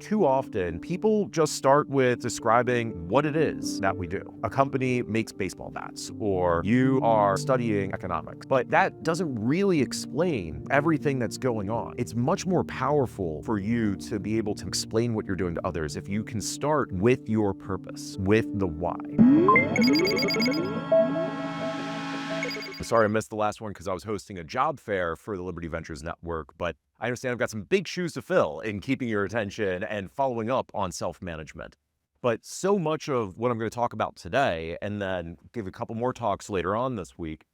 Too often, people just start with describing what it is that we do. A company makes baseball bats, or you are studying economics. But that doesn't really explain everything that's going on. It's much more powerful for you to be able to explain what you're doing to others if you can start with your purpose, with the why. Sorry I missed the last one because I was hosting a job fair for the Liberty Ventures Network, but I understand I've got some big shoes to fill in keeping your attention and following up on self-management. But so much of what I'm going to talk about today, and then give a couple more talks later on this week,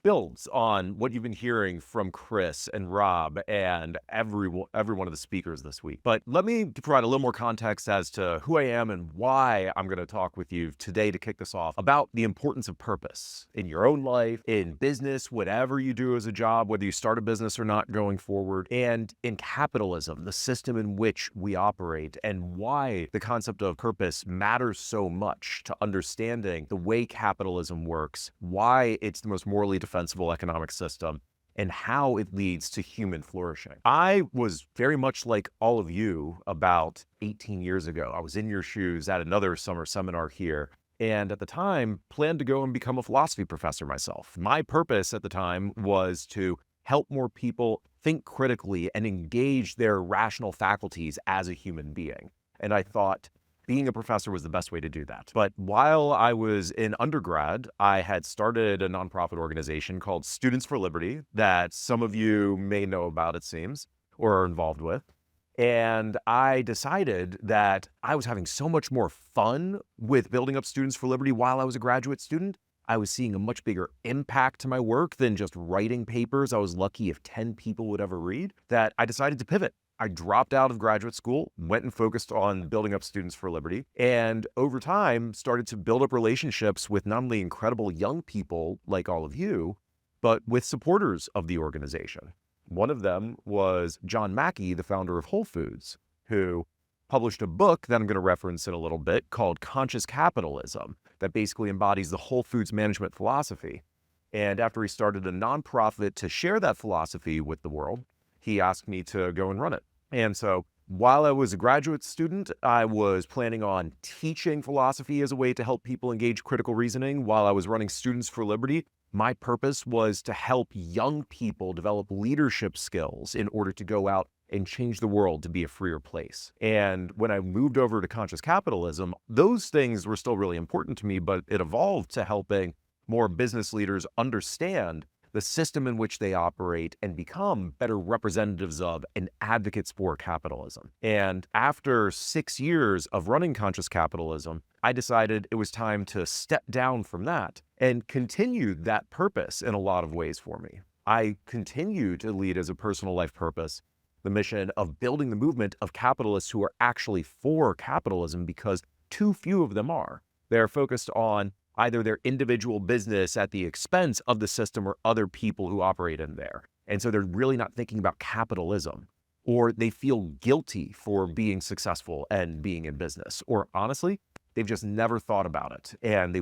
builds on what you've been hearing from Chris and Rob and every one of the speakers this week. But let me provide a little more context as to who I am and why I'm going to talk with you today to kick this off about the importance of purpose in your own life, in business, whatever you do as a job, whether you start a business or not going forward, and in capitalism, the system in which we operate, and why the concept of purpose matters so much to understanding the way capitalism works, why it's the most morally defensible economic system, and how it leads to human flourishing. I was very much like all of you about 18 years ago. I was in your shoes at another summer seminar here, and at the time planned to go and become a philosophy professor myself. My purpose at the time was to help more people think critically and engage their rational faculties as a human being. And I thought, being a professor was the best way to do that. But while I was in undergrad, I had started a nonprofit organization called Students for Liberty that some of you may know about, it seems, or are involved with. And I decided that I was having so much more fun with building up Students for Liberty while I was a graduate student. I was seeing a much bigger impact to my work than just writing papers. I was lucky if 10 people would ever read, that I decided to pivot. I dropped out of graduate school, went and focused on building up Students for Liberty, and over time started to build up relationships with not only incredible young people like all of you, but with supporters of the organization. One of them was John Mackey, the founder of Whole Foods, who published a book that I'm going to reference in a little bit called Conscious Capitalism that basically embodies the Whole Foods management philosophy. And after he started a nonprofit to share that philosophy with the world, he asked me to go and run it. And so while I was a graduate student, I was planning on teaching philosophy as a way to help people engage critical reasoning. While I was running Students for Liberty, my purpose was to help young people develop leadership skills in order to go out and change the world to be a freer place. And when I moved over to Conscious Capitalism, those things were still really important to me, but it evolved to helping more business leaders understand the system in which they operate and become better representatives of and advocates for capitalism. And after 6 years of running Conscious Capitalism, I decided it was time to step down from that and continue that purpose in a lot of ways for me. I continue to lead as a personal life purpose the mission of building the movement of capitalists who are actually for capitalism, because too few of them are. They're focused on either their individual business at the expense of the system or other people who operate in there. And so they're really not thinking about capitalism, or they feel guilty for being successful and being in business, or honestly, they've just never thought about it and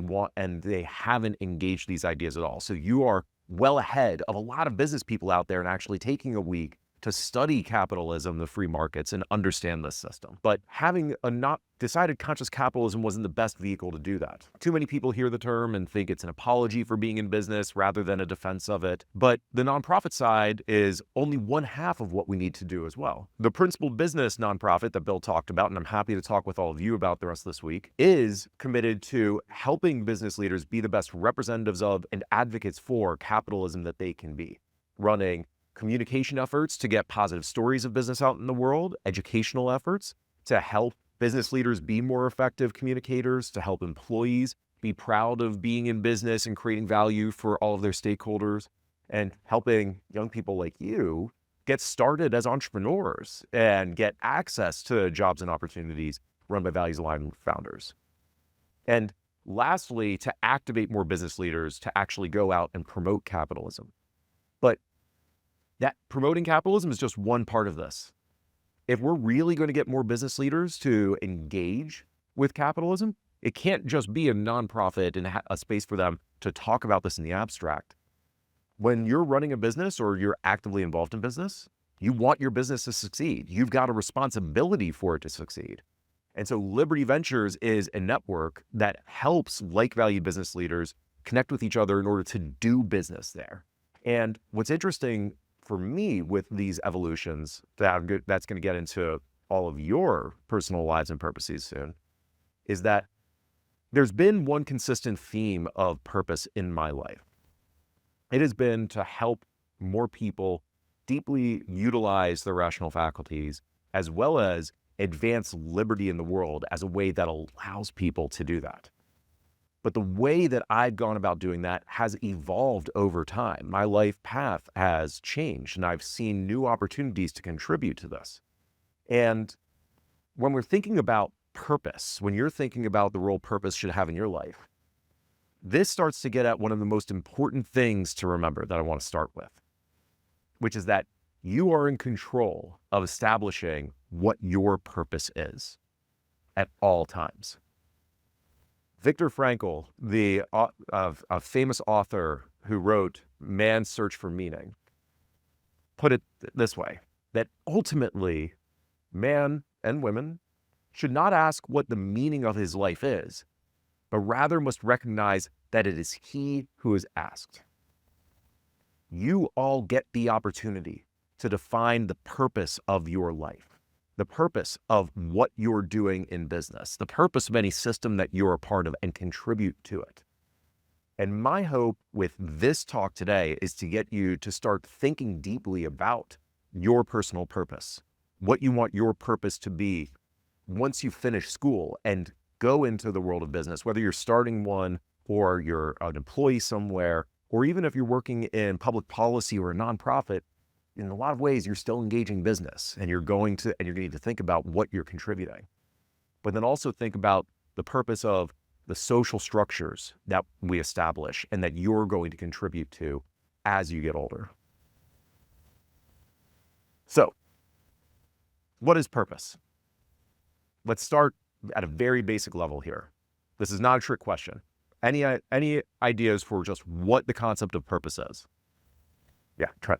they haven't engaged these ideas at all. So you are well ahead of a lot of business people out there and actually taking a week to study capitalism, the free markets, and understand this system. But having not decided conscious capitalism wasn't the best vehicle to do that. Too many people hear the term and think it's an apology for being in business rather than a defense of it. But the nonprofit side is only one half of what we need to do as well. The principal business nonprofit that Bill talked about, and I'm happy to talk with all of you about the rest of this week, is committed to helping business leaders be the best representatives of and advocates for capitalism that they can be, running communication efforts to get positive stories of business out in the world, educational efforts to help business leaders be more effective communicators, to help employees be proud of being in business and creating value for all of their stakeholders, and helping young people like you get started as entrepreneurs and get access to jobs and opportunities run by values-aligned founders. And lastly, to activate more business leaders to actually go out and promote capitalism. But that promoting capitalism is just one part of this. If we're really going to get more business leaders to engage with capitalism, it can't just be a nonprofit and a space for them to talk about this in the abstract. When you're running a business or you're actively involved in business, You want your business to succeed. You've got a responsibility for it to succeed. And so Liberty Ventures is a network that helps like-valued business leaders connect with each other in order to do business there. And what's interesting for me with these evolutions that's going to get into all of your personal lives and purposes soon is that there's been one consistent theme of purpose in my life. It has been to help more people deeply utilize their rational faculties, as well as advance liberty in the world as a way that allows people to do that. But the way that I've gone about doing that has evolved over time. My life path has changed, and I've seen new opportunities to contribute to this. And when we're thinking about purpose, when you're thinking about the role purpose should have in your life, this starts to get at one of the most important things to remember that I want to start with, which is that you are in control of establishing what your purpose is at all times. Viktor Frankl, a famous author who wrote Man's Search for Meaning, put it this way, that ultimately man and women should not ask what the meaning of his life is, but rather must recognize that it is he who is asked. You all get the opportunity to define the purpose of your life, the purpose of what you're doing in business, the purpose of any system that you're a part of, and contribute to it. And my hope with this talk today is to get you to start thinking deeply about your personal purpose, what you want your purpose to be once you finish school and go into the world of business, whether you're starting one or you're an employee somewhere, or even if you're working in public policy or a nonprofit. In a lot of ways, you're still engaging business, and you're going to need to think about what you're contributing. But then also think about the purpose of the social structures that we establish and that you're going to contribute to as you get older. So, what is purpose? Let's start at a very basic level here. This is not a trick question. Any ideas for just what the concept of purpose is? Yeah, try.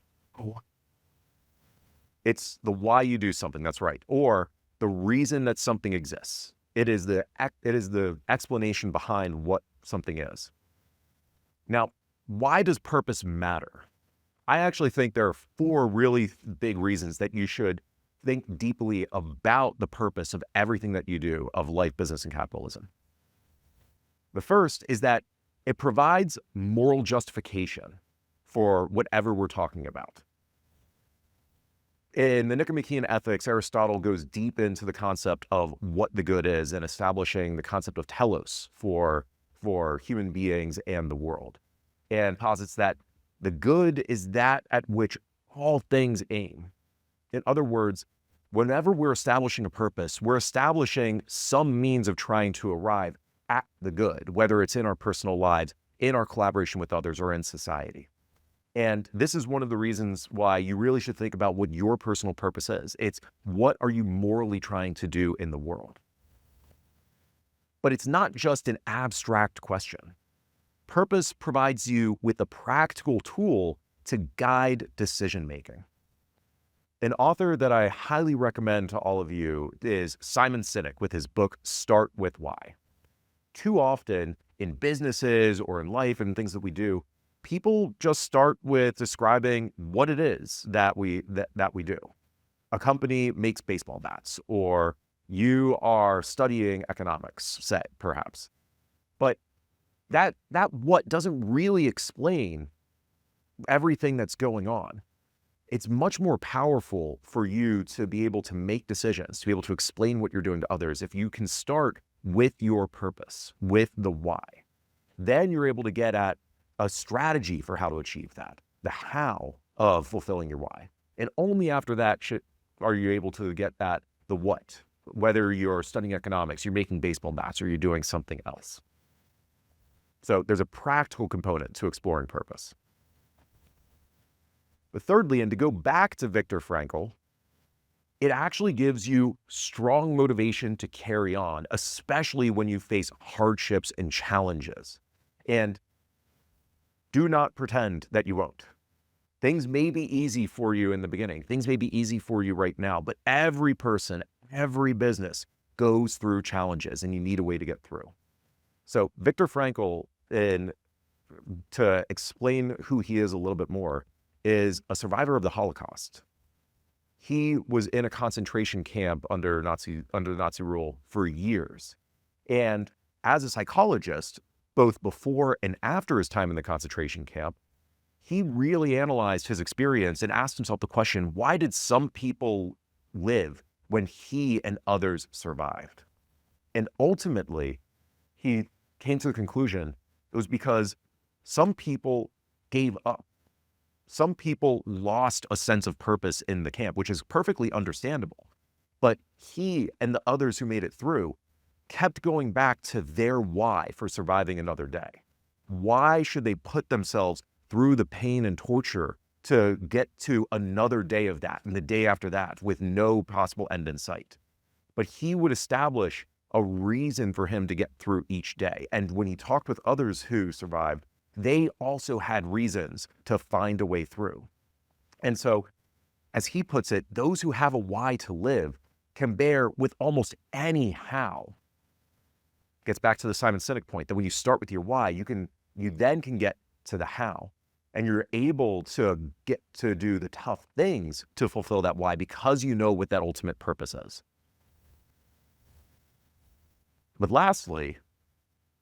It's the why you do something, that's right, or the reason that something exists. It is the explanation behind what something is. Now, why does purpose matter? I actually think there are 4 really big reasons that you should think deeply about the purpose of everything that you do of life, business, and capitalism. The first is that it provides moral justification for whatever we're talking about. In the Nicomachean Ethics, Aristotle goes deep into the concept of what the good is and establishing the concept of telos for human beings and the world, and posits that the good is that at which all things aim. In other words, whenever we're establishing a purpose, we're establishing some means of trying to arrive at the good, whether it's in our personal lives, in our collaboration with others, or in society. And this is one of the reasons why you really should think about what your personal purpose is. It's what are you morally trying to do in the world? But it's not just an abstract question. Purpose provides you with a practical tool to guide decision-making. An author that I highly recommend to all of you is Simon Sinek with his book, Start With Why. Too often in businesses or in life and things that we do, people just start with describing what it is that we do. A company makes baseball bats, or you are studying economics, say, perhaps. But that what doesn't really explain everything that's going on. It's much more powerful for you to be able to make decisions, to be able to explain what you're doing to others if you can start with your purpose, with the why. Then you're able to get at a strategy for how to achieve that, the how of fulfilling your why. And only after that are you able to get at the what, whether you're studying economics, you're making baseball bats, or you're doing something else. So there's a practical component to exploring purpose. But thirdly, and to go back to Viktor Frankl, it actually gives you strong motivation to carry on, especially when you face hardships and challenges. And do not pretend that you won't. Things may be easy for you in the beginning. Things may be easy for you right now, but every person, every business goes through challenges, and you need a way to get through. So Viktor Frankl, to explain who he is a little bit more, is a survivor of the Holocaust. He was in a concentration camp under Nazi rule for years. And as a psychologist, both before and after his time in the concentration camp, he really analyzed his experience and asked himself the question, why did some people live when he and others survived? And ultimately, he came to the conclusion it was because some people gave up. Some people lost a sense of purpose in the camp, which is perfectly understandable. But he and the others who made it through kept going back to their why for surviving another day. Why should they put themselves through the pain and torture to get to another day of that and the day after that with no possible end in sight? But he would establish a reason for him to get through each day. And when he talked with others who survived, they also had reasons to find a way through. And so, as he puts it, those who have a why to live can bear with almost any how. Gets back to the Simon Sinek point that when you start with your why, you then can get to the how. And you're able to get to do the tough things to fulfill that why because you know what that ultimate purpose is. But lastly,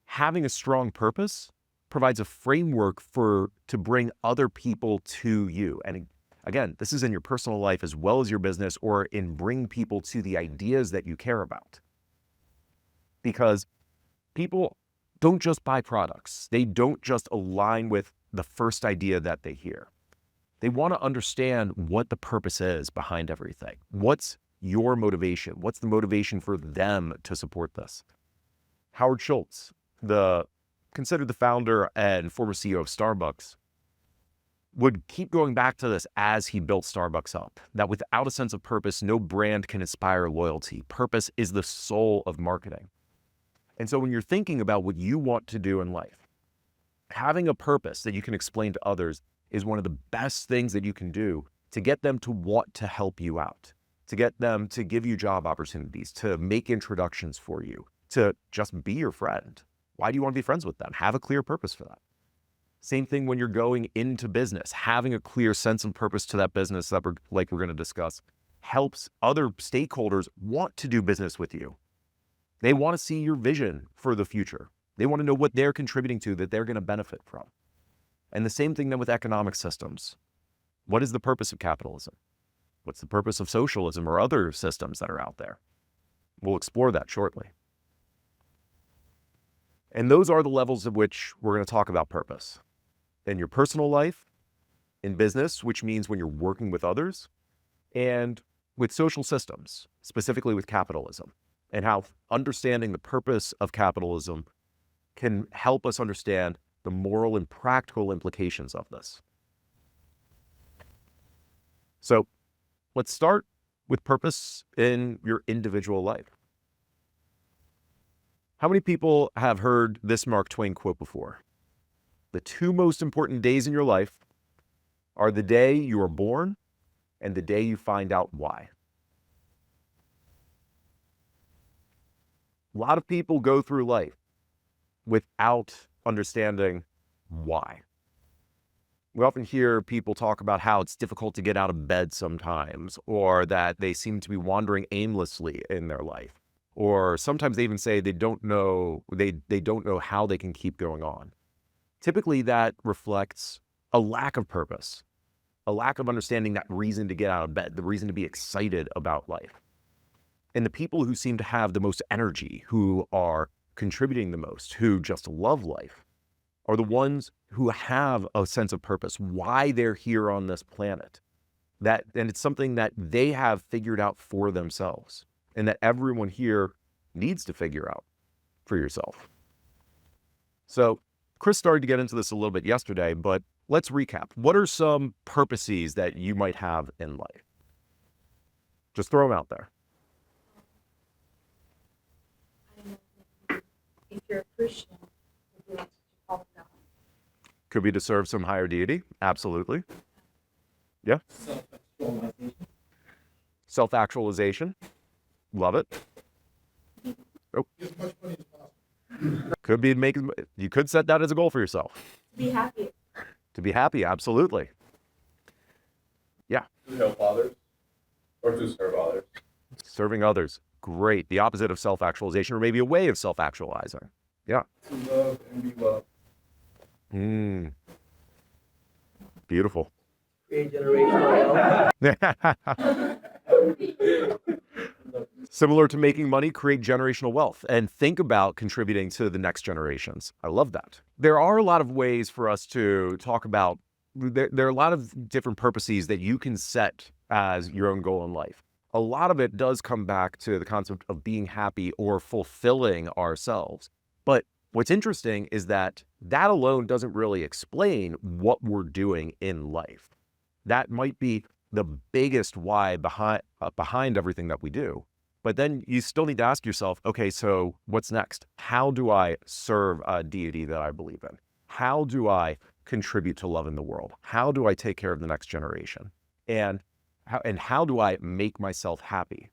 having a strong purpose provides a framework to bring other people to you. And again, this is in your personal life as well as your business, or in bring people to the ideas that you care about. Because people don't just buy products. They don't just align with the first idea that they hear. They want to understand what the purpose is behind everything. What's your motivation? What's the motivation for them to support this? Howard Schultz, considered the founder and former CEO of Starbucks, would keep going back to this as he built Starbucks up, that without a sense of purpose, no brand can inspire loyalty. Purpose is the soul of marketing. And so when you're thinking about what you want to do in life, having a purpose that you can explain to others is one of the best things that you can do to get them to want to help you out, to get them to give you job opportunities, to make introductions for you, to just be your friend. Why do you want to be friends with them? Have a clear purpose for that. Same thing when you're going into business, having a clear sense of purpose to that business that we're going to discuss helps other stakeholders want to do business with you. They want to see your vision for the future. They want to know what they're contributing to that they're going to benefit from. And the same thing then with economic systems. What is the purpose of capitalism? What's the purpose of socialism or other systems that are out there? We'll explore that shortly. And those are the levels of which we're going to talk about purpose. In your personal life, in business, which means when you're working with others, and with social systems, specifically with capitalism, and how understanding the purpose of capitalism can help us understand the moral and practical implications of this. So let's start with purpose in your individual life. How many people have heard this Mark Twain quote before? The two most important days in your life are the day you are born and the day you find out why. A lot of people go through life without understanding why. We often hear people talk about how it's difficult to get out of bed sometimes, or that they seem to be wandering aimlessly in their life. Or sometimes they even say they don't know how they can keep going on. Typically that reflects a lack of purpose, a lack of understanding that reason to get out of bed, the reason to be excited about life. And the people who seem to have the most energy, who are contributing the most, who just love life, are the ones who have a sense of purpose, why they're here on this planet. And it's something that they have figured out for themselves, and that everyone here needs to figure out for yourself. So Chris started to get into this a little bit yesterday, but let's recap. What are some purposes that you might have in life? Just throw them out there. If you're a Christian, would you like to call it God? Could be to serve some higher deity. Absolutely. Yeah. Self-actualization. Self-actualization. Love it. Oh. Get as much money as possible. Could be making, you could set that as a goal for yourself. Be happy. To be happy, absolutely. Yeah. To help others or to serve others. Serving others. Great. The opposite of self-actualization, or maybe a way of self-actualizing. Yeah. To love and be loved. Beautiful. Create generational wealth. Similar to making money, create generational wealth and think about contributing to the next generations. I love that. There are a lot of ways for us to talk about, there are a lot of different purposes that you can set as your own goal in life. A lot of it does come back to the concept of being happy or fulfilling ourselves. But what's interesting is that that alone doesn't really explain what we're doing in life. That might be the biggest why behind everything that we do. But then you still need to ask yourself, okay, so what's next? How do I serve a deity that I believe in? How do I contribute to love in the world? How do I take care of the next generation? And how do I make myself happy?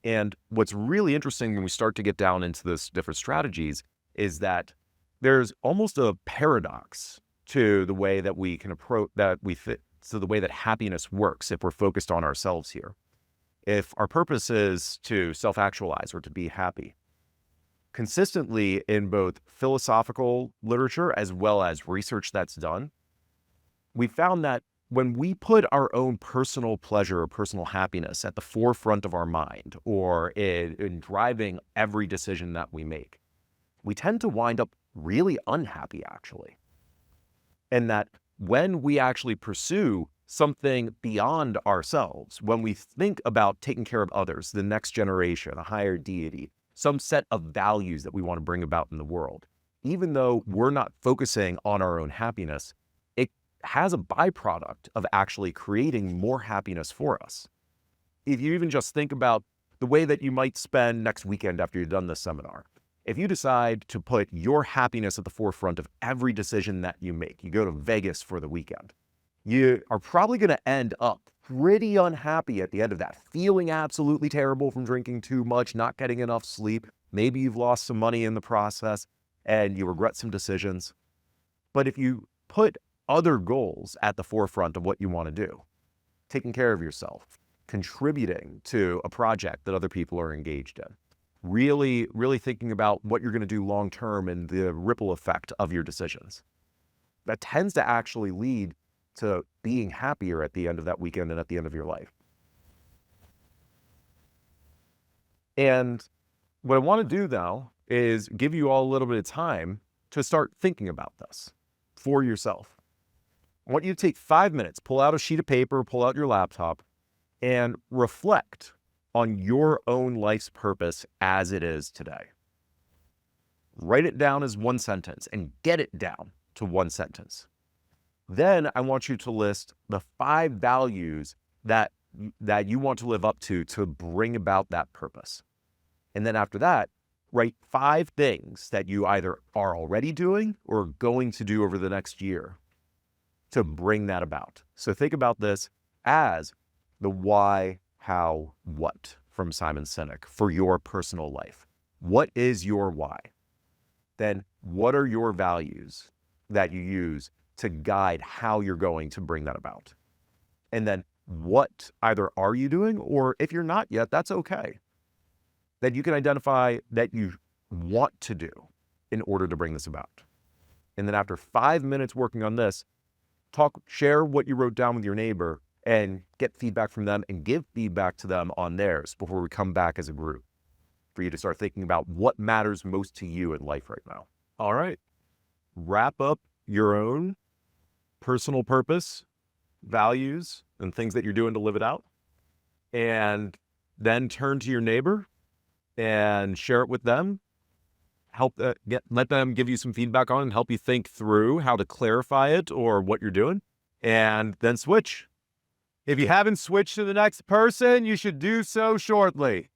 And what's really interesting when we start to get down into this different strategies is that there's almost a paradox to the way that we can approach that we fit. So the way that happiness works if we're focused on ourselves here. If our purpose is to self-actualize or to be happy, consistently in both philosophical literature as well as research that's done, we found that when we put our own personal pleasure or personal happiness at the forefront of our mind or in driving every decision that we make, we tend to wind up really unhappy actually. And that when we actually pursue something beyond ourselves, when we think about taking care of others, the next generation, a higher deity, some set of values that we want to bring about in the world, even though we're not focusing on our own happiness, it has a byproduct of actually creating more happiness for us. If you even just think about the way that you might spend next weekend after you've done this seminar, if you decide to put your happiness at the forefront of every decision that you make, you go to Vegas for the weekend, you are probably going to end up pretty unhappy at the end of that, feeling absolutely terrible from drinking too much, not getting enough sleep. Maybe you've lost some money in the process and you regret some decisions. But if you put other goals at the forefront of what you want to do, taking care of yourself, contributing to a project that other people are engaged in, really, really thinking about what you're going to do long-term and the ripple effect of your decisions, that tends to actually lead to being happier at the end of that weekend and at the end of your life. And what I want to do now is give you all a little bit of time to start thinking about this for yourself. I want you to take 5 minutes, pull out a sheet of paper, pull out your laptop, and reflect on your own life's purpose as it is today. Write it down as one sentence and get it down to one sentence. Then I want you to list the 5 values that you want to live up to bring about that purpose. And then after that, write 5 things that you either are already doing or going to do over the next year to bring that about. So think about this as the why, how, what from Simon Sinek for your personal life. What is your why? Then what are your values that you use to guide how you're going to bring that about? And then what either are you doing, or if you're not yet, that's okay, that you can identify that you want to do in order to bring this about. And then after 5 minutes working on this, share what you wrote down with your neighbor and get feedback from them and give feedback to them on theirs before we come back as a group for you to start thinking about what matters most to you in life right now. All right. Wrap up your own personal purpose, values, and things that you're doing to live it out. And then turn to your neighbor and share it with them. Let them give you some feedback on it and help you think through how to clarify it or what you're doing. And then switch. If you haven't switched to the next person, you should do so shortly.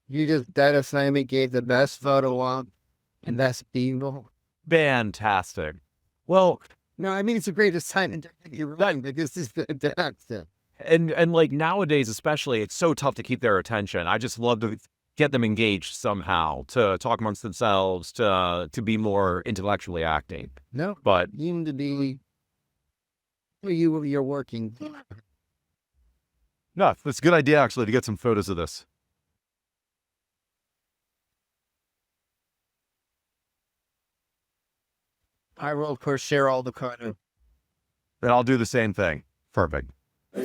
You just definitely gave the best photo on, and that's evil. Fantastic. Well, No, I mean, it's the greatest time in you're right, because this is the accent. and like nowadays especially, it's so tough to keep their attention. I just love to get them engaged somehow, to talk amongst themselves, to be more intellectually active. No, But even to be you're working. no, it's a good idea actually to get some photos of this. I will, of course, share all the content. Then I'll do the same thing. Perfect. You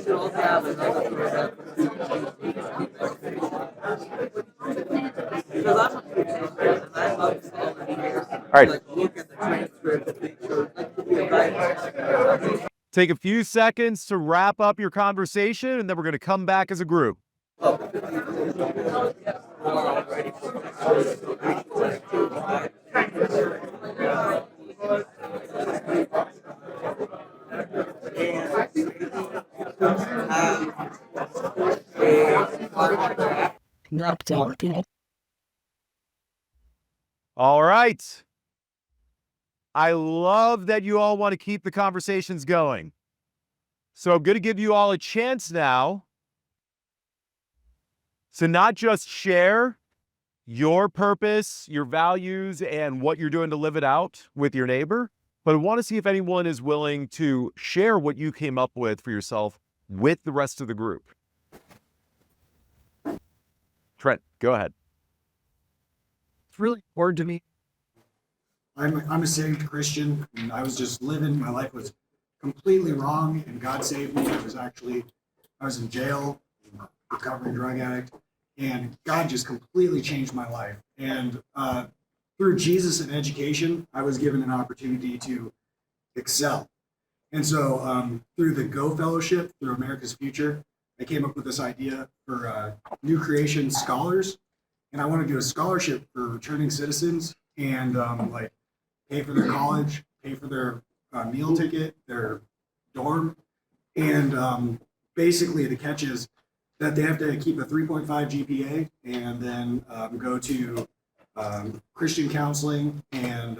should also have another person. Because I'm a teacher, and I love to solve engineers. right. Like, look at the transcript and make sure, like, the guidance. Take a few seconds to wrap up your conversation, and then we're going to come back as a group. All right. I love that you all want to keep the conversations going. So I'm going to give you all a chance now to not just share your purpose, your values, and what you're doing to live it out with your neighbor, but I want to see if anyone is willing to share what you came up with for yourself with the rest of the group. Trent, go ahead. It's really important to me. I'm a saved Christian, and I was just living. My life was completely wrong, and God saved me. I was in jail, recovering drug addict, and God just completely changed my life. And through Jesus and education, I was given an opportunity to excel. And so through the Go Fellowship, through America's Future, I came up with this idea for New Creation Scholars, and I want to do a scholarship for returning citizens and like pay for their college, pay for their meal ticket, their dorm, and basically the catch is that they have to keep a 3.5 GPA and then go to Christian counseling and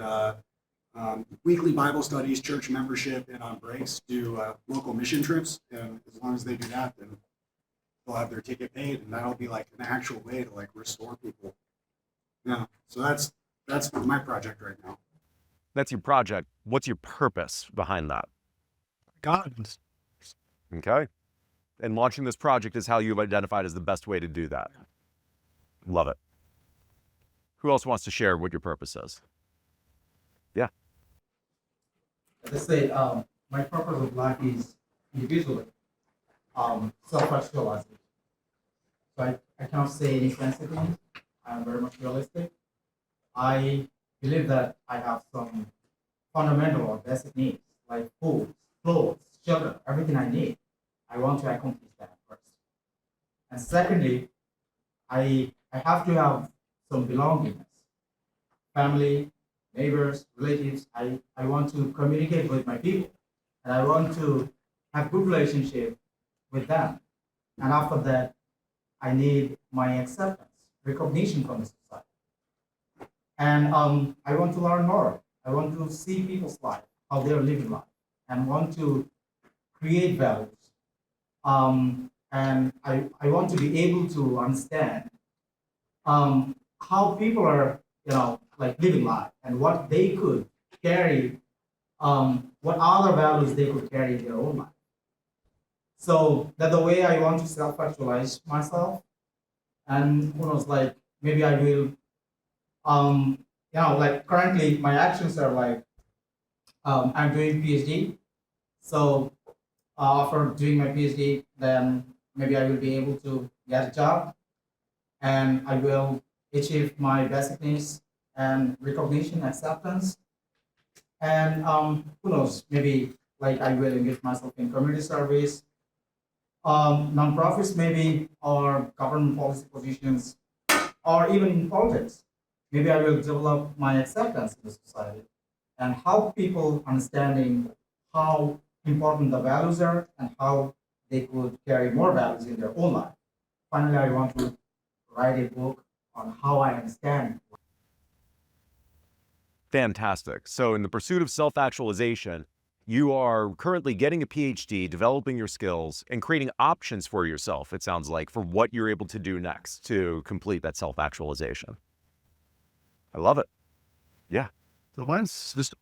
weekly Bible studies, church membership, and on breaks do local mission trips. And as long as they do that, then they'll have their ticket paid, and that'll be like an actual way to like restore people. Yeah, so that's my project right now. That's your project. What's your purpose behind that? God. Okay. And launching this project is how you've identified as the best way to do that. Love it. Who else wants to share what your purpose is? Yeah. Let's say my purpose of life is individually self-actualization. So I cannot say any fancy things. I'm very much realistic. I believe that I have some fundamental or basic needs like food, clothes, shelter, everything I need. I want to accomplish that first. And secondly, I have to have some belongingness. Family, neighbors, relatives. I want to communicate with my people, and I want to have good relationship with them. And after that, I need my acceptance, recognition from the society. And I want to learn more. I want to see people's life, how they are living life, and want to create values. And I want to be able to understand how people are, like living life and what they could carry, what other values they could carry in their own life. So that's the way I want to self-actualize myself. And who knows, like maybe I will, like currently my actions are like, I'm doing PhD. So after doing my PhD, then maybe I will be able to get a job and I will achieve my basic needs and recognition, acceptance. And who knows, maybe like I will engage myself in community service, nonprofits maybe, or government policy positions, or even in politics. Maybe I will develop my acceptance in the society and help people understanding how important the values are and how they could carry more values in their own life. Finally, I want to write a book on how I understand. Fantastic. So in the pursuit of self-actualization, you are currently getting a PhD, developing your skills, and creating options for yourself, it sounds like, for what you're able to do next to complete that self-actualization. I love it. Yeah. So mine's just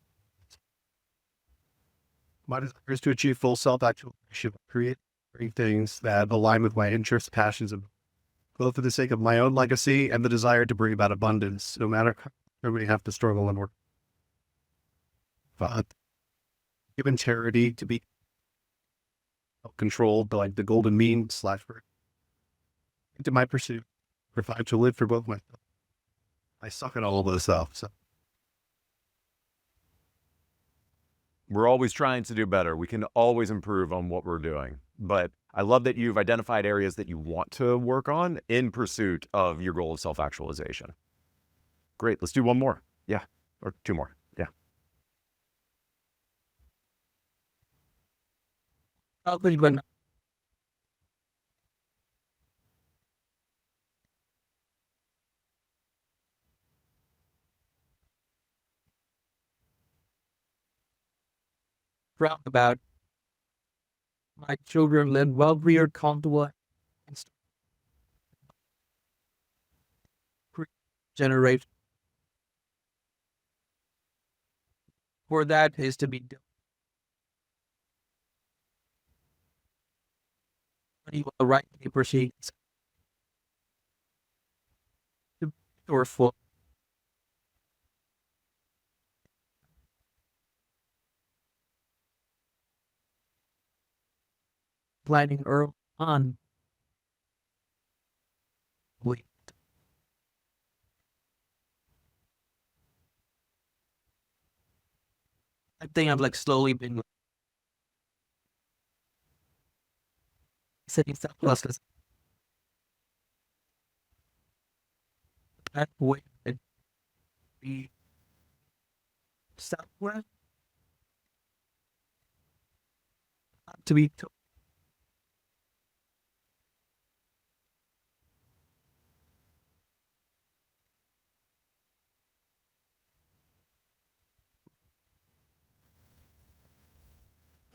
my desire is to achieve full self-actualization, create great things that align with my interests, passions, and both for the sake of my own legacy and the desire to bring about abundance, no matter how we have to struggle and work. But given charity to be controlled by like the golden mean / into my pursuit, provide to live for both myself. I suck at all of this stuff. So We're always trying to do better. We can always improve on what we're doing. But I love that you've identified areas that you want to work on in pursuit of your goal of self-actualization. Great. Let's do one more. Yeah. Or two more. Yeah. When proud about my children live well reared, comfortable, and generation. For that is to be done. When you write paper sheets or full. Planning early on. Wait. I think I've like slowly been setting stuff plus that way it be software to be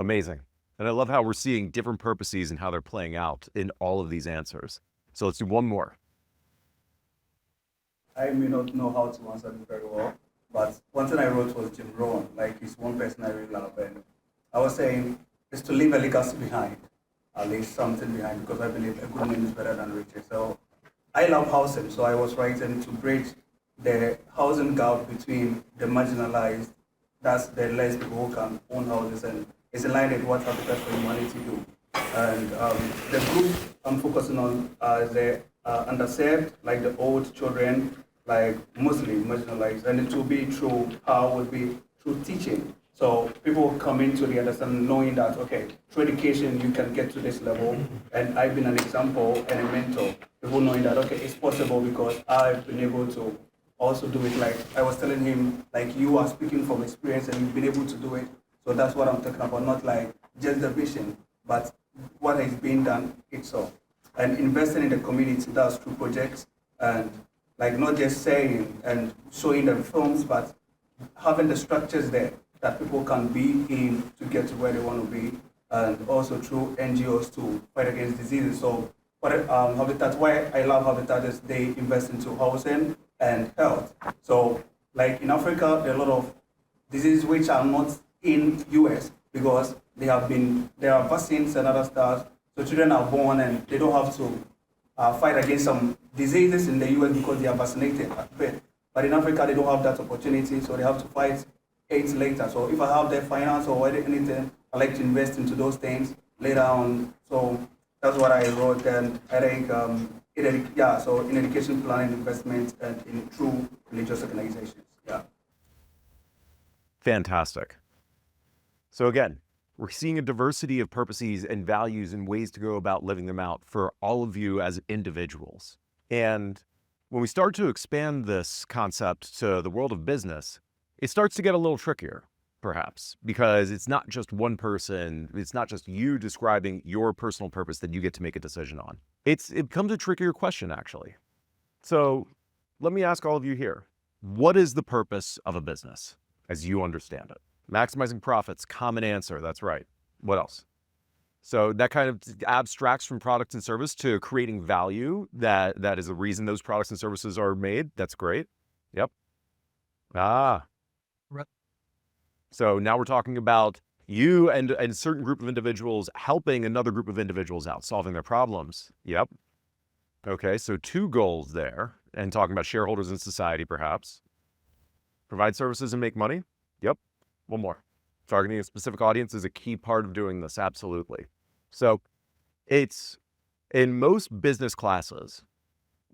Amazing. And I love how we're seeing different purposes and how they're playing out in all of these answers. So let's do one more. I may not know how to answer this very well, but one thing I wrote was Jim Rohn, like he's one person I really love, and I was saying is to leave a legacy behind, at least something behind, because I believe a good name is better than riches. So I love housing, so I was writing to bridge the housing gap between the marginalized, that's the less people who can own houses, and it's in line with what Habitat for Humanity do. And the group I'm focusing on are the underserved, like the old children, like mostly marginalized, and it will be through how would be through teaching. So people come into the understanding knowing that, okay, through education you can get to this level, and I've been an example and a mentor. People knowing that, okay, it's possible because I've been able to also do it. Like I was telling him, like you are speaking from experience and you've been able to do it. So that's what I'm talking about, not like just the vision, but what is being done itself. And investing in the community, that's through projects, and like not just saying and showing them films, but having the structures there that people can be in to get to where they want to be, and also through NGOs to fight against diseases. So what Habitat, why I love Habitat is they invest into housing, and health. So like in Africa, there are a lot of diseases which are not in US because there are vaccines and other stuff. So children are born and they don't have to fight against some diseases in the US because they are vaccinated at birth. But in Africa, they don't have that opportunity, so they have to fight it later. So if I have the finance or anything, I like to invest into those things later on. So that's what I wrote, and I think so in education planning, investment, and in true religious organizations. Yeah. Fantastic. So again, we're seeing a diversity of purposes and values and ways to go about living them out for all of you as individuals. And when we start to expand this concept to the world of business, it starts to get a little trickier, perhaps, because it's not just one person, it's not just you describing your personal purpose that you get to make a decision on. It becomes a trickier question, actually. So let me ask all of you here, what is the purpose of a business as you understand it? Maximizing profits, common answer, that's right. What else? So that kind of abstracts from products and service to creating value. That is the reason those products and services are made. That's great. Yep. Right. So now we're talking about you and a certain group of individuals helping another group of individuals out, solving their problems. Yep. Okay, so 2 goals there, and talking about shareholders in society, perhaps. Provide services and make money. Yep. One more. Targeting a specific audience is a key part of doing this, absolutely. So it's in most business classes,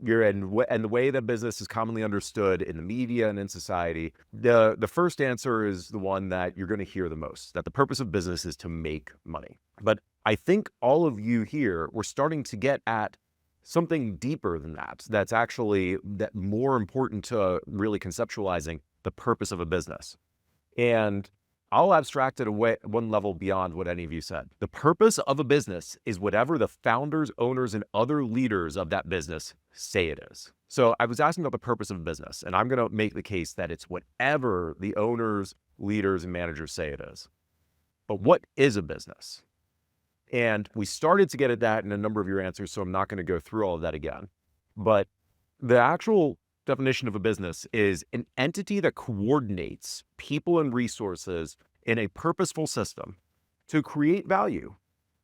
and the way that business is commonly understood in the media and in society, the first answer is the one that you're going to hear the most, that the purpose of business is to make money. But I think all of you here, we're starting to get at something deeper than that. That's actually more important to really conceptualizing the purpose of a business. And I'll abstract it away one level beyond what any of you said. The purpose of a business is whatever the founders, owners, and other leaders of that business say it is. So I was asking about the purpose of a business, and I'm going to make the case that it's whatever the owners, leaders, and managers say it is. But what is a business? And we started to get at that in a number of your answers, so I'm not going to go through all of that again. But the actual definition of a business is an entity that coordinates people and resources in a purposeful system to create value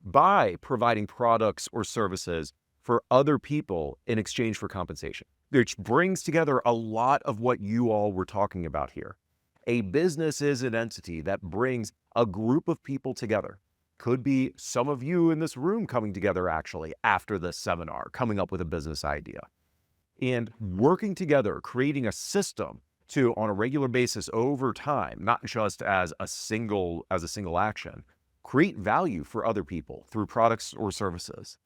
by providing products or services for other people in exchange for compensation, which brings together a lot of what you all were talking about here. A business is an entity that brings a group of people together. Could be some of you in this room coming together actually after this seminar, coming up with a business idea. And working together, creating a system to, on a regular basis over time, not just as a single action, create value for other people through products or services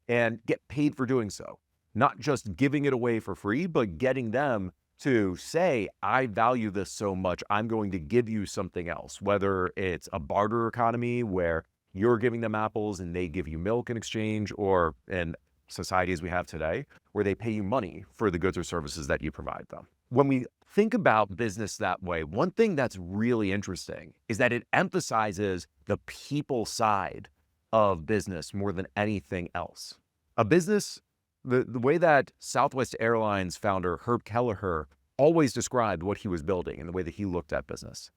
and get paid for doing so. Not just giving it away for free, but getting them to say, I value this so much, I'm going to give you something else, whether it's a barter economy where you're giving them apples and they give you milk in exchange, or in society as we have today, where they pay you money for the goods or services that you provide them. When we think about business that way, one thing that's really interesting is that it emphasizes the people side of business more than anything else. A business, the way that Southwest Airlines founder Herb Kelleher always described what he was building and the way that he looked at business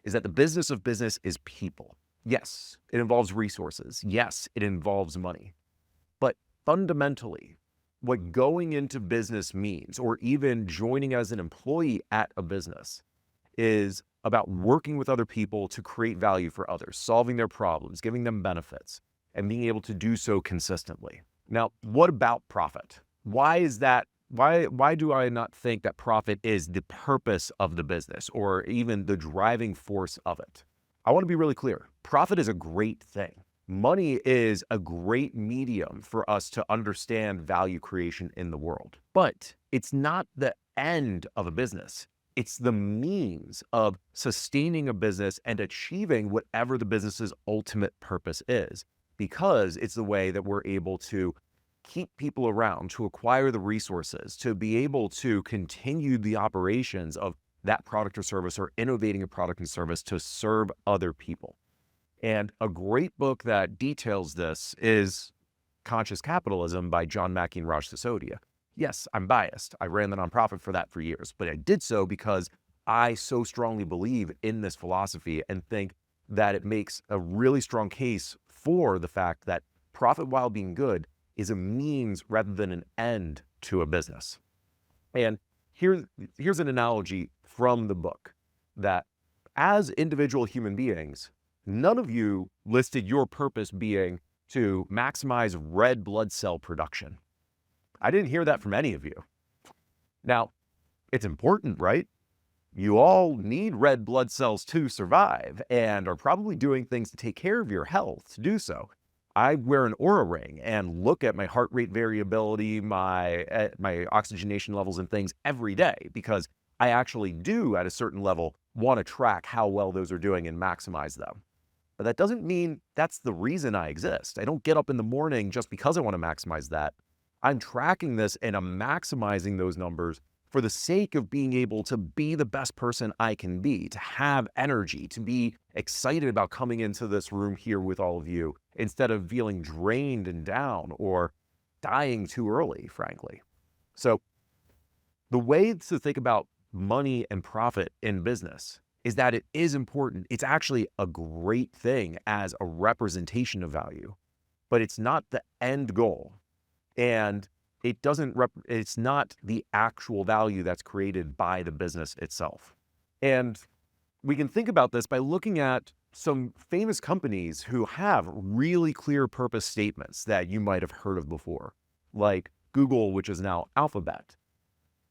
is that the business of business is people. Yes, it involves resources. Yes, it involves money. But fundamentally, what going into business means, or even joining as an employee at a business, is about working with other people to create value for others, solving their problems, giving them benefits, and being able to do so consistently. Now, what about profit? Why is that? Why do I not think that profit is the purpose of the business or even the driving force of it? I want to be really clear. Profit is a great thing. Money is a great medium for us to understand value creation in the world, but it's not the end of a business. It's the means of sustaining a business and achieving whatever the business's ultimate purpose is, because it's the way that we're able to keep people around, to acquire the resources, to be able to continue the operations of that product or service, or innovating a product and service to serve other people. And a great book that details this is Conscious Capitalism by John Mackey and Raj Sisodia. Yes, I'm biased. I ran the nonprofit for that for years, but I did so because I so strongly believe in this philosophy and think that it makes a really strong case for the fact that profit while being good is a means rather than an end to a business. And here's an analogy from the book that as individual human beings, none of you listed your purpose being to maximize red blood cell production. I didn't hear that from any of you. Now, it's important, right? You all need red blood cells to survive and are probably doing things to take care of your health to do so. I wear an Oura ring and look at my heart rate variability, my oxygenation levels and things every day because I actually do at a certain level want to track how well those are doing and maximize them. But that doesn't mean that's the reason I exist. I don't get up in the morning just because I want to maximize that. I'm tracking this and I'm maximizing those numbers for the sake of being able to be the best person I can be, to have energy, to be excited about coming into this room here with all of you, instead of feeling drained and down or dying too early, frankly. So the way to think about money and profit in business is that it is important. It's actually a great thing as a representation of value, but it's not the end goal. And it's not the actual value that's created by the business itself. And we can think about this by looking at some famous companies who have really clear purpose statements that you might have heard of before, like Google, which is now Alphabet,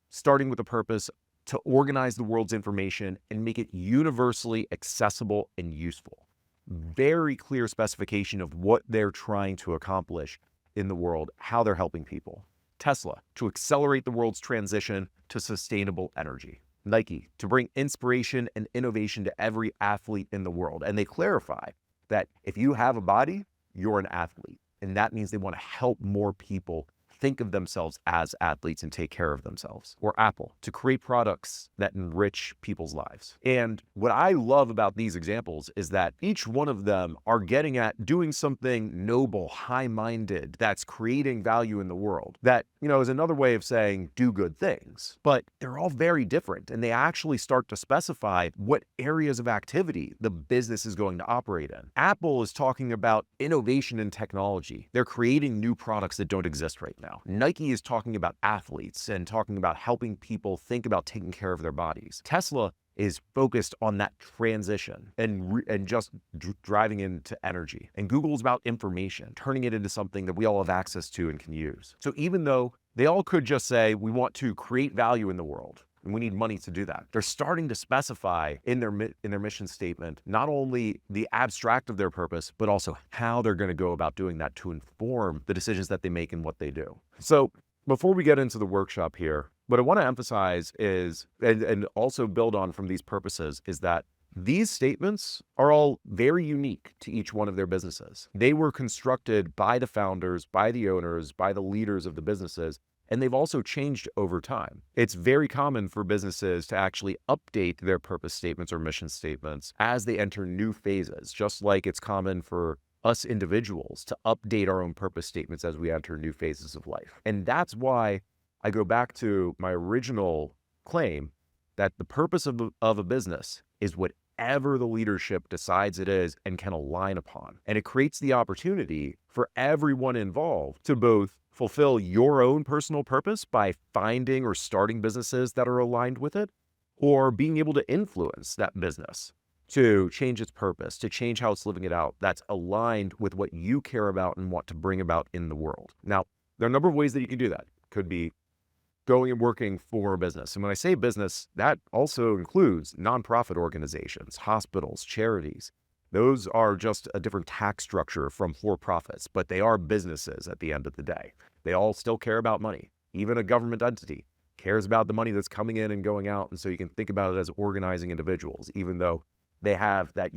starting with the purpose to organize the world's information and make it universally accessible and useful. Very clear specification of what they're trying to accomplish in the world, how they're helping people. Tesla, to accelerate the world's transition to sustainable energy. Nike, to bring inspiration and innovation to every athlete in the world. And they clarify that if you have a body, you're an athlete. And that means they want to help more people think of themselves as athletes and take care of themselves. Or Apple, to create products that enrich people's lives. And what I love about these examples is that each one of them are getting at doing something noble, high-minded, that's creating value in the world. That, is another way of saying do good things. But they're all very different, and they actually start to specify what areas of activity the business is going to operate in. Apple is talking about innovation and technology. They're creating new products that don't exist right now. Nike is talking about athletes and talking about helping people think about taking care of their bodies. Tesla is focused on that transition and just driving into energy. And Google's about information, turning it into something that we all have access to and can use. So even though they all could just say, we want to create value in the world, and we need money to do that, they're starting to specify in their mission statement not only the abstract of their purpose, but also how they're going to go about doing that to inform the decisions that they make and what they do. So before we get into the workshop here, what I want to emphasize is, and also build on from these purposes, is that these statements are all very unique to each one of their businesses. They were constructed by the founders, by the owners, by the leaders of the businesses, and they've also changed over time. It's very common for businesses to actually update their purpose statements or mission statements as they enter new phases, just like it's common for us individuals to update our own purpose statements as we enter new phases of life. And that's why I go back to my original claim that the purpose of a business is whatever the leadership decides it is and can align upon. And it creates the opportunity for everyone involved to both fulfill your own personal purpose by finding or starting businesses that are aligned with it, or being able to influence that business to change its purpose, to change how it's living it out, that's aligned with what you care about and want to bring about in the world. Now, there are a number of ways that you can do that. Could be going and working for a business. And when I say business, that also includes nonprofit organizations, hospitals, charities. Those are just a different tax structure from for-profits, but they are businesses at the end of the day. They all still care about money. Even a government entity cares about the money that's coming in and going out. And so you can think about it as organizing individuals, even though they have that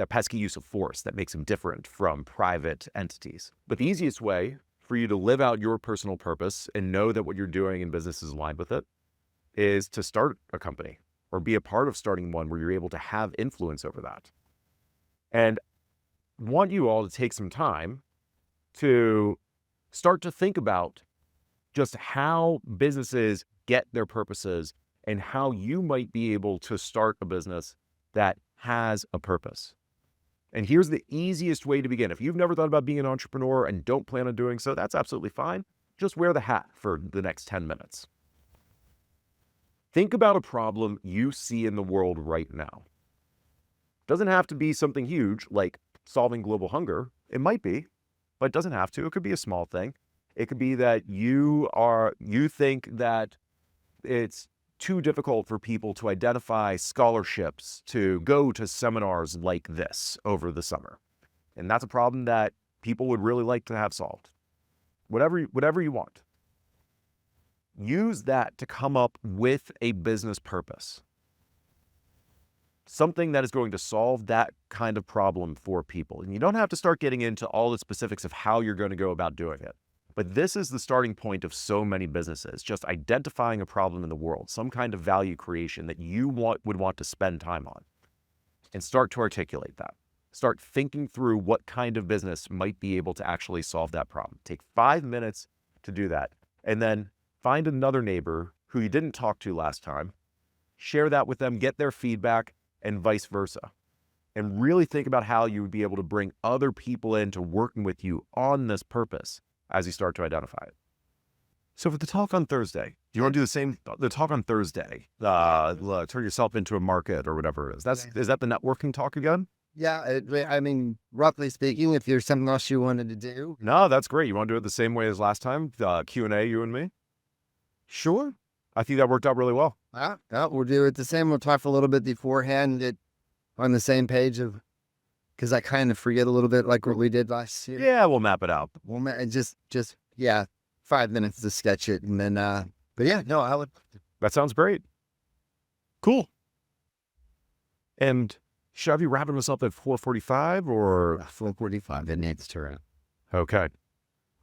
pesky use of force that makes them different from private entities. But the easiest way for you to live out your personal purpose and know that what you're doing in business is aligned with it is to start a company or be a part of starting one where you're able to have influence over that. And I want you all to take some time to start to think about just how businesses get their purposes and how you might be able to start a business that has a purpose. And here's the easiest way to begin. If you've never thought about being an entrepreneur and don't plan on doing so, that's absolutely fine. Just wear the hat for the next 10 minutes. Think about a problem you see in the world right now. Doesn't have to be something huge like solving global hunger. It might be, but it doesn't have to. It could be a small thing. It could be that you think that it's too difficult for people to identify scholarships to go to seminars like this over the summer. And that's a problem that people would really like to have solved. Whatever you want. Use that to come up with a business purpose. Something that is going to solve that kind of problem for people. And you don't have to start getting into all the specifics of how you're going to go about doing it. But this is the starting point of so many businesses, just identifying a problem in the world, some kind of value creation that you would want to spend time on, and start to articulate that. Start thinking through what kind of business might be able to actually solve that problem. Take 5 minutes to do that, and then find another neighbor who you didn't talk to last time, share that with them, get their feedback, and vice versa. And really think about how you would be able to bring other people into working with you on this purpose as you start to identify it. So for the talk on Thursday, do you want to do the talk on Thursday, turn yourself into a market or whatever it is? Is that the networking talk again? Yeah, I mean, roughly speaking, if there's something else you wanted to do. No, that's great. You want to do it the same way as last time? Q&A, you and me? Sure. I think that worked out really well. Yeah, we'll do it the same. We'll talk a little bit beforehand, get on the same page of, because I kind of forget a little bit like what we did last year. Yeah, we'll map it out. Well, just 5 minutes to sketch it, and then, but yeah, no, I would. That sounds great. Cool. And should I be wrapping this up at 4:45 or 4:45? It needs to run. Okay.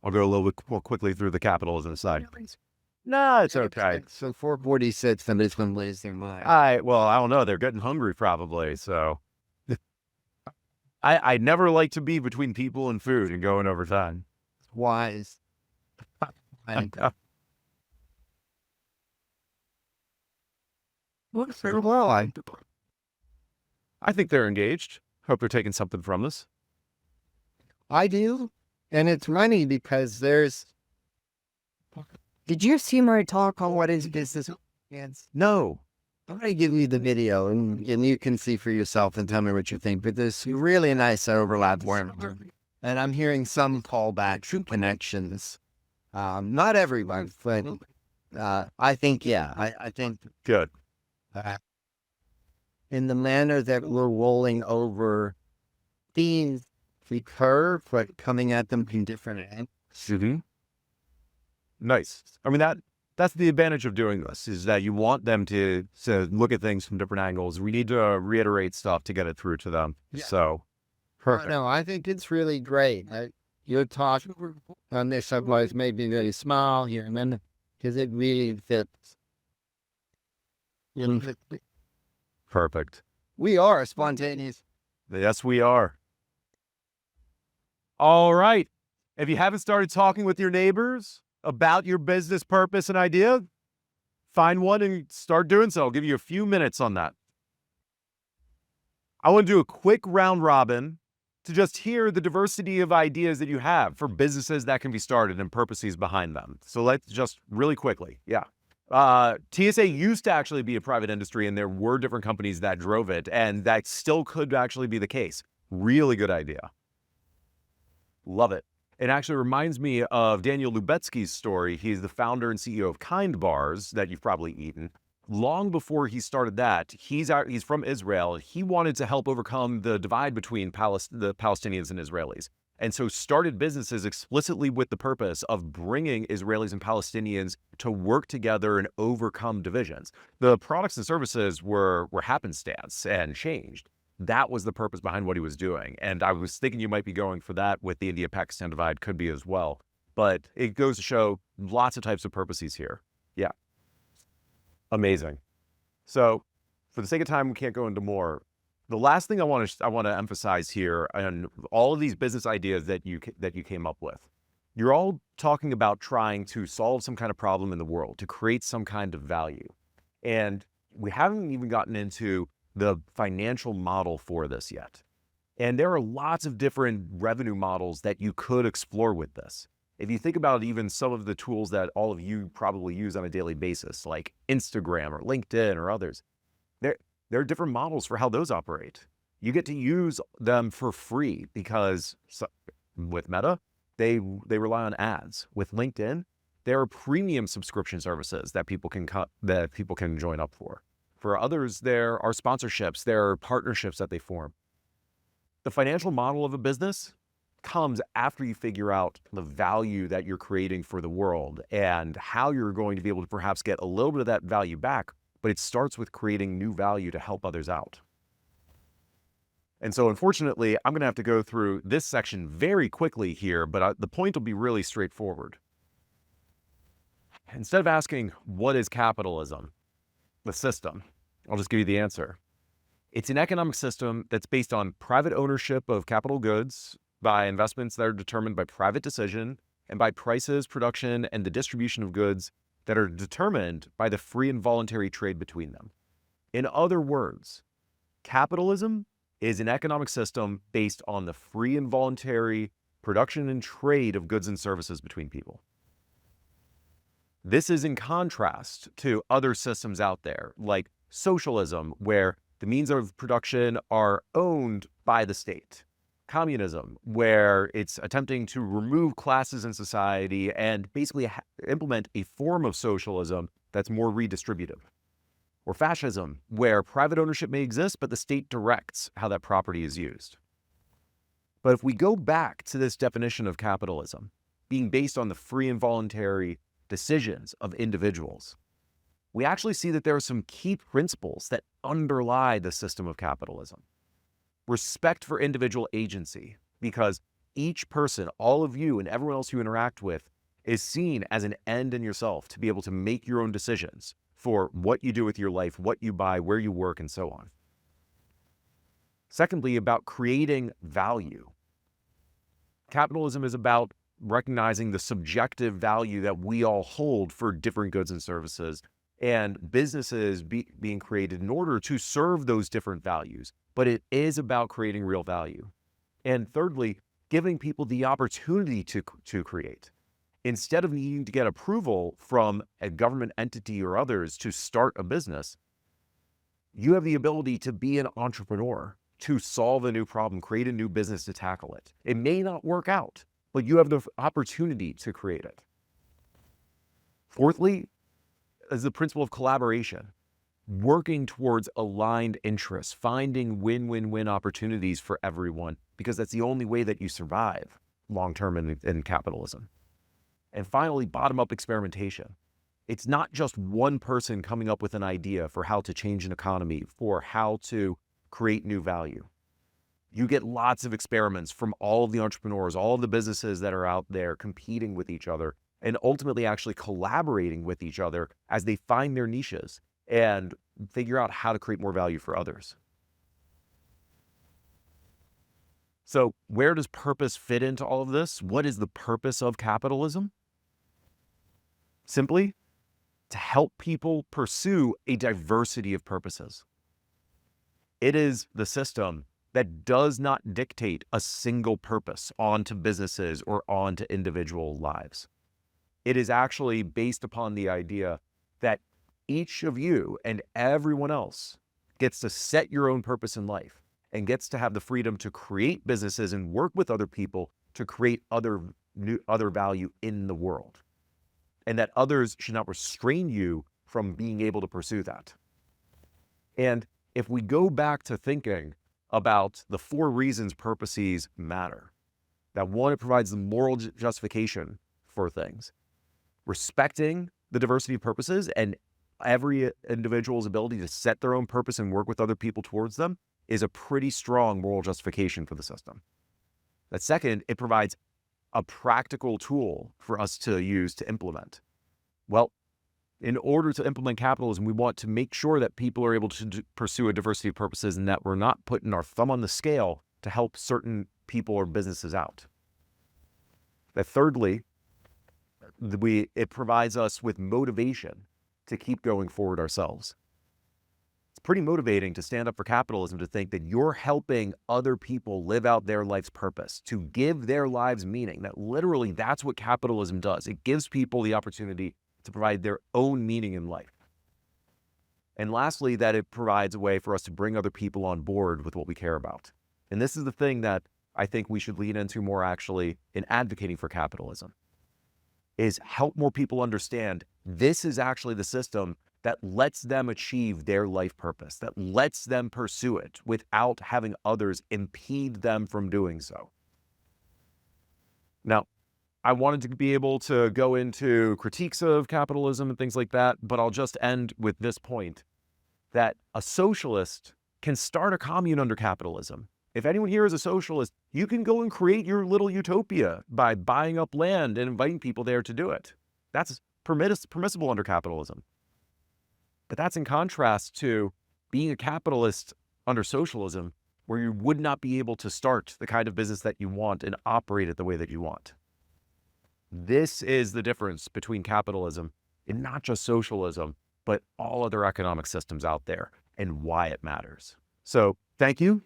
I'll go a little bit more quickly through the capitalism side. No, it's okay. So 4:46, somebody's going to lose their mind. I don't know. They're getting hungry probably. So I never like to be between people and food and going over time. Wise. Looks very well. I think they're engaged. Hope they're taking something from this. I do. And it's funny because did you see my talk on what is business? No. I'm going to give you the video and you can see for yourself and tell me what you think. But there's really nice overlap where, and I'm hearing some callbacks, connections. Not everyone, but I think, I think Good. in the manner that we're rolling over themes, we curve, but coming at them from different angles. Mm-hmm. Nice. I mean, that's the advantage of doing this, is that you want them to look at things from different angles. We need to reiterate stuff to get it through to them. Yeah. So, perfect. No, I think it's really great. Your talk on this otherwise made me very small here, and then because it really fits. Perfect. We are spontaneous. Yes, we are. All right. If you haven't started talking with your neighbors about your business purpose and idea, find one and start doing so. I'll give you a few minutes on that. I want to do a quick round robin to just hear the diversity of ideas that you have for businesses that can be started and purposes behind them. So let's just really quickly. Yeah. TSA used to actually be a private industry, and there were different companies that drove it, and that still could actually be the case. Really good idea. Love it. It actually reminds me of Daniel Lubetzky's story. He's the founder and CEO of Kind Bars that you've probably eaten. Long before he started that, he's from Israel. He wanted to help overcome the divide between the Palestinians and Israelis. And so started businesses explicitly with the purpose of bringing Israelis and Palestinians to work together and overcome divisions. The products and services were happenstance and changed. That was the purpose behind what he was doing. And I was thinking you might be going for that with the India-Pakistan divide, could be as well. But it goes to show lots of types of purposes here. Yeah. Amazing. So for the sake of time, we can't go into more. The last thing I want to emphasize here, and all of these business ideas that you came up with, You're all talking about trying to solve some kind of problem in the world, to create some kind of value. And we haven't even gotten into the financial model for this yet. And there are lots of different revenue models that you could explore with this. If you think about even some of the tools that all of you probably use on a daily basis, like Instagram or LinkedIn or others, there are different models for how those operate. You get to use them for free because with Meta, they rely on ads. With LinkedIn, there are premium subscription services that people can join up for. For others, there are sponsorships, there are partnerships that they form. The financial model of a business comes after you figure out the value that you're creating for the world and how you're going to be able to perhaps get a little bit of that value back, but it starts with creating new value to help others out. And so unfortunately, I'm going to have to go through this section very quickly here, but the point will be really straightforward. Instead of asking, what is capitalism, the system, I'll just give you the answer. It's an economic system that's based on private ownership of capital goods by investments that are determined by private decision and by prices, production, and the distribution of goods that are determined by the free and voluntary trade between them. In other words, capitalism is an economic system based on the free and voluntary production and trade of goods and services between people. This is in contrast to other systems out there, like socialism, where the means of production are owned by the state. Communism, where it's attempting to remove classes in society and basically implement a form of socialism that's more redistributive. Or fascism, where private ownership may exist, but the state directs how that property is used. But if we go back to this definition of capitalism, being based on the free and voluntary decisions of individuals, we actually see that there are some key principles that underlie the system of capitalism. Respect for individual agency, because each person, all of you and everyone else you interact with, is seen as an end in yourself to be able to make your own decisions for what you do with your life, what you buy, where you work, and so on. Secondly, about creating value. Capitalism is about recognizing the subjective value that we all hold for different goods and services, and businesses being created in order to serve those different values. But it is about creating real value. And thirdly, giving people the opportunity to create. Instead of needing to get approval from a government entity or others to start a business, you have the ability to be an entrepreneur, to solve a new problem, create a new business to tackle it. It may not work out, but you have the opportunity to create it. Fourthly, is the principle of collaboration, working towards aligned interests, finding win-win-win opportunities for everyone, because that's the only way that you survive long-term in capitalism. And finally, bottom-up experimentation. It's not just one person coming up with an idea for how to change an economy, for how to create new value. You get lots of experiments from all of the entrepreneurs, all of the businesses that are out there competing with each other, and ultimately actually collaborating with each other as they find their niches and figure out how to create more value for others. So where does purpose fit into all of this? What is the purpose of capitalism? Simply, to help people pursue a diversity of purposes. It is the system that does not dictate a single purpose onto businesses or onto individual lives. It is actually based upon the idea that each of you and everyone else gets to set your own purpose in life and gets to have the freedom to create businesses and work with other people to create other value in the world. And that others should not restrain you from being able to pursue that. And if we go back to thinking about the 4 reasons purposes matter, that one, it provides the moral justification for things. Respecting the diversity of purposes and every individual's ability to set their own purpose and work with other people towards them is a pretty strong moral justification for the system. That second, it provides a practical tool for us to use to implement. Well, in order to implement capitalism, we want to make sure that people are able to pursue a diversity of purposes and that we're not putting our thumb on the scale to help certain people or businesses out. That thirdly, it provides us with motivation to keep going forward ourselves. It's pretty motivating to stand up for capitalism, to think that you're helping other people live out their life's purpose, to give their lives meaning. That literally, that's what capitalism does. It gives people the opportunity to provide their own meaning in life. And lastly, that it provides a way for us to bring other people on board with what we care about. And this is the thing that I think we should lean into more actually in advocating for capitalism, is help more people understand this is actually the system that lets them achieve their life purpose, that lets them pursue it without having others impede them from doing so. Now, I wanted to be able to go into critiques of capitalism and things like that, but I'll just end with this point, that a socialist can start a commune under capitalism. If anyone here is a socialist, you can go and create your little utopia by buying up land and inviting people there to do it. That's permissible under capitalism. But that's in contrast to being a capitalist under socialism, where you would not be able to start the kind of business that you want and operate it the way that you want. This is the difference between capitalism and not just socialism, but all other economic systems out there, and why it matters. So thank you.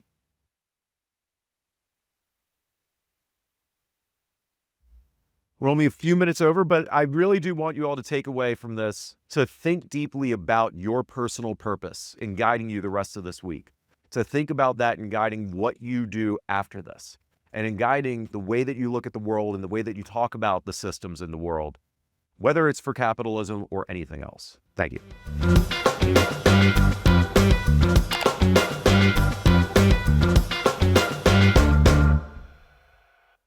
We're only a few minutes over, but I really do want you all to take away from this, to think deeply about your personal purpose in guiding you the rest of this week, to think about that in guiding what you do after this, and in guiding the way that you look at the world and the way that you talk about the systems in the world, whether it's for capitalism or anything else. Thank you.